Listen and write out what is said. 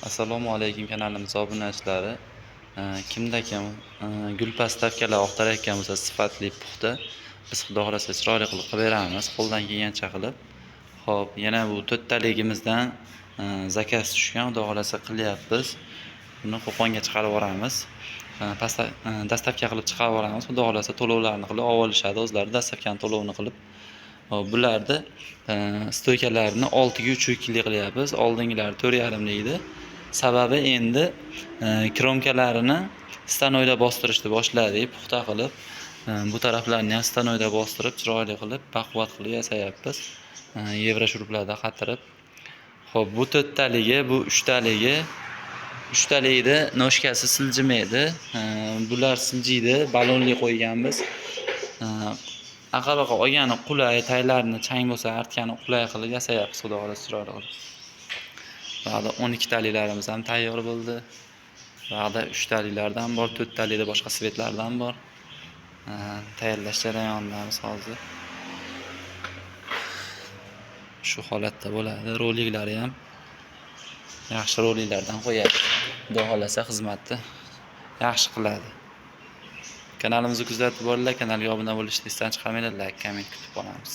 Assalomu alaykum kanalimiz obunachilari. Kimda kim gul postavkalar oqtarayotgan bo'lsa, sifatli, puxta, biz xudo xolasa chiroyli qilib beramiz, qo'ldan kelgancha qilib. Xo'p, yana bu to'rttaligimizdan zakaz tushgan, xudo xolasa qilyapmiz. Buni Qo'qonga chiqarib yuboramiz. Dastavka qilib chiqarib yuboramiz. Xudo xolasa to'lovlarni qilib olishadi, o'zlari dastavkani to'lovini qilib. Bularni stoykalarini 6 ga 3 qilyapmiz. Oldingilari 4,5 edi. Sababi endi kromkalarini stanoyda bostirishni boshladik, puxta qilib. Bu taraflarni ham stanoyda bostirib, chiroyli qilib, baquvvat qilib yasayapmiz. Yevro shuruplarda qatirib. Xo'p, bu 4 taligi, bu 3 taligi. 3 talikda noshkasi siljimaydi. Bular siljiydi, balonli qo'yganmiz. Aqabaqa olgani qulay, taylarni chang bo'lsa artgani qulay qilib yasayapmiz, xudo xolasa chiroyli qilib. Ba'da 12 taliklarimiz ham tayyor bo'ldi. Ba'da 3 taliklardan bor, 4 talikda boshqa svetlardan bor. Tayyorlash jarayonidamiz hozir. Shu holatda bo'ladi. Roliklari ham yaxshi roliklardan qo'yadi. Xudo xolasa xizmatni yaxshi qiladi. Kanalimizni kuzatib borlar, kanalga obuna bo'lishni esdan chiqarmanglar, like, komment kutib qolamiz.